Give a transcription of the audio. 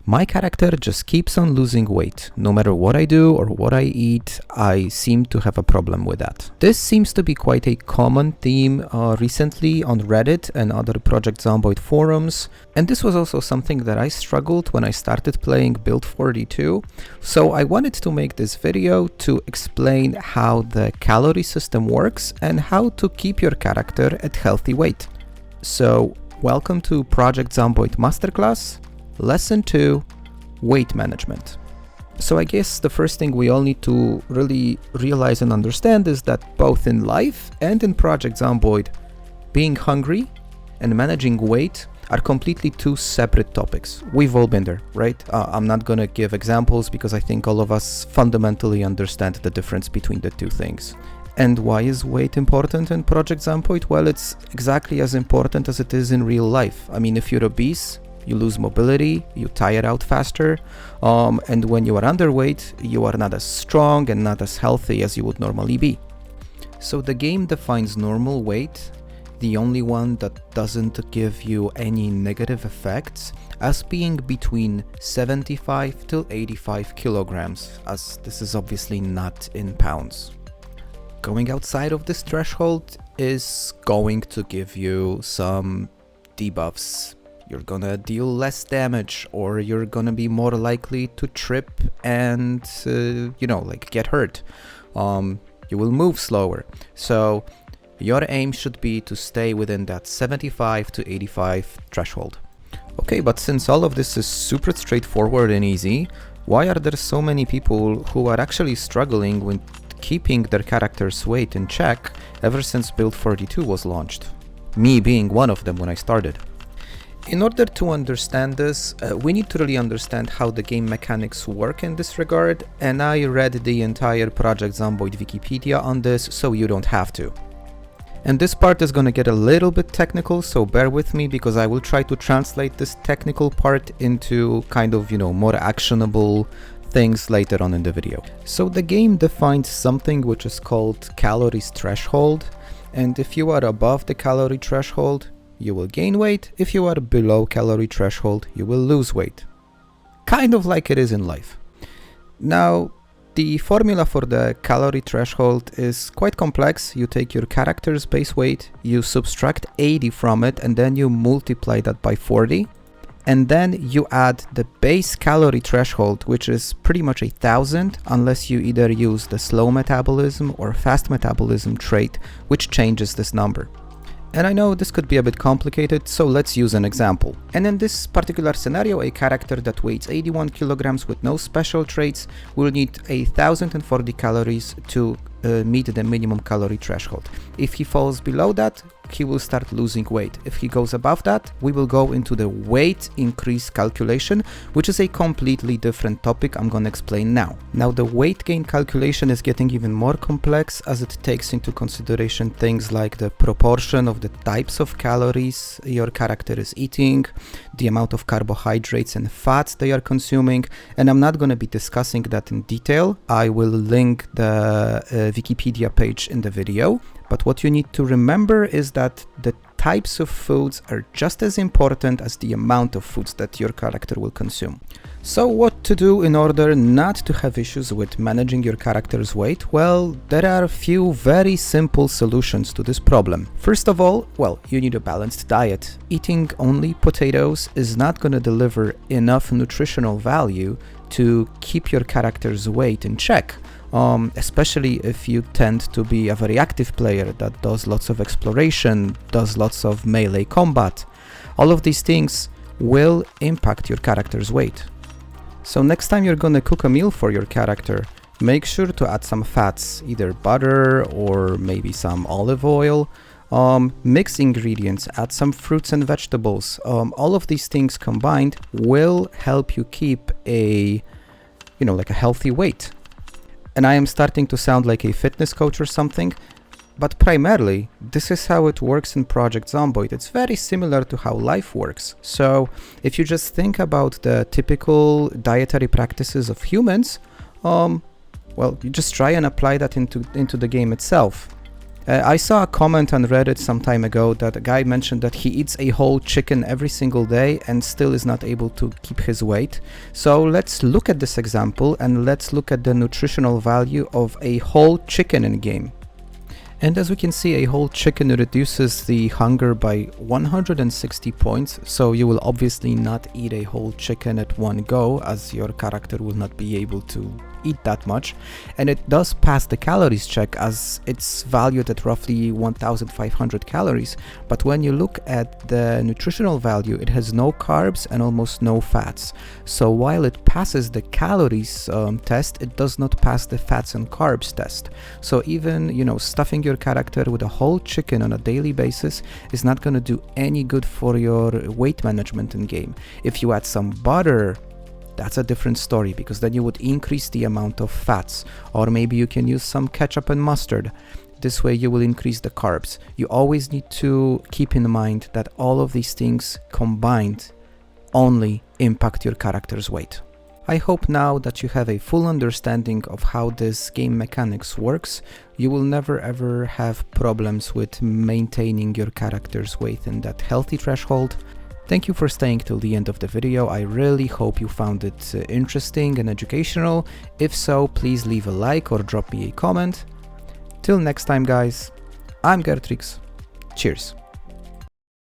My character just keeps on losing weight. No matter what I do or what I eat, I seem to have a problem with that. This seems to be quite a common theme recently on Reddit and other Project Zomboid forums. And this was also something that I struggled when I started playing Build 42. So I wanted to make this video to explain how the calorie system works and how to keep your character at healthy weight. So welcome to Project Zomboid Masterclass Lesson 2, Weight Management. So I guess the first thing we all need to really realize and understand is that both in life and in Project Zomboid, being hungry and managing weight are completely two separate topics. We've all been there, right? I'm not gonna give examples because I think all of us fundamentally understand the difference between the two things. And why is weight important in Project Zomboid? Well, it's exactly as important as it is in real life. I mean, if you're obese, you lose mobility, you tire out faster, and when you are underweight, you are not as strong and not as healthy as you would normally be. So the game defines normal weight, the only one that doesn't give you any negative effects, as being between 75 to 85 kilograms, as this is obviously not in pounds. Going outside of this threshold is going to give you some debuffs. You're gonna deal less damage, or you're gonna be more likely to trip and, get hurt. You will move slower. So your aim should be to stay within that 75 to 85 threshold. Okay, but since all of this is super straightforward and easy, why are there so many people who are actually struggling with keeping their character's weight in check ever since Build 42 was launched? Me being one of them when I started. In order to understand this, we need to really understand how the game mechanics work in this regard, and I read the entire Project Zomboid Wikipedia on this, so you don't have to. And this part is gonna get a little bit technical, so bear with me because I will try to translate this technical part into kind of, more actionable things later on in the video. So the game defines something which is called calories threshold, and if you are above the calorie threshold, you will gain weight. If you are below calorie threshold, you will lose weight. Kind of like it is in life. Now, the formula for the calorie threshold is quite complex. You take your character's base weight, you subtract 80 from it, and then you multiply that by 40. And then you add the base calorie threshold, which is pretty much 1,000, unless you either use the slow metabolism or fast metabolism trait, which changes this number. And I know this could be a bit complicated, so let's use an example. And in this particular scenario, a character that weighs 81 kilograms with no special traits will need 1,040 calories to meet the minimum calorie threshold. If he falls below that, he will start losing weight. If he goes above that, we will go into the weight increase calculation, which is a completely different topic I'm going to explain now. Now, the weight gain calculation is getting even more complex as it takes into consideration things like the proportion of the types of calories your character is eating, the amount of carbohydrates and fats they are consuming, and I'm not going to be discussing that in detail. I will link the Wikipedia page in the video. But what you need to remember is that the types of foods are just as important as the amount of foods that your character will consume. So what to do in order not to have issues with managing your character's weight? Well, there are a few very simple solutions to this problem. First of all, you need a balanced diet. Eating only potatoes is not going to deliver enough nutritional value to keep your character's weight in check. Especially if you tend to be a very active player that does lots of exploration, does lots of melee combat. All of these things will impact your character's weight. So next time you're gonna cook a meal for your character, make sure to add some fats, either butter or maybe some olive oil. Mix ingredients, add some fruits and vegetables. All of these things combined will help you keep a healthy weight. And I am starting to sound like a fitness coach or something, but primarily, this is how it works in Project Zomboid. It's very similar to how life works. So if you just think about the typical dietary practices of humans, you just try and apply that into the game itself. I saw a comment on Reddit some time ago that a guy mentioned that he eats a whole chicken every single day and still is not able to keep his weight. So let's look at this example and let's look at the nutritional value of a whole chicken in game. And as we can see, a whole chicken reduces the hunger by 160 points, so you will obviously not eat a whole chicken at one go, as your character will not be able to eat that much. And it does pass the calories check, as it's valued at roughly 1,500 calories, but when you look at the nutritional value, it has no carbs and almost no fats. So while it passes the calories test, it does not pass the fats and carbs test. So even, you know, stuffing your character with a whole chicken on a daily basis is not going to do any good for your weight management in game. If you add some butter, that's a different story, because then you would increase the amount of fats, or maybe you can use some ketchup and mustard. This way you will increase the carbs. You always need to keep in mind that all of these things combined only impact your character's weight. I hope now that you have a full understanding of how this game mechanics works, you will never ever have problems with maintaining your character's weight in that healthy threshold. Thank you for staying till the end of the video. I really hope you found it interesting and educational. If so, please leave a like or drop me a comment. Till next time, guys, I'm Gertrix. Cheers.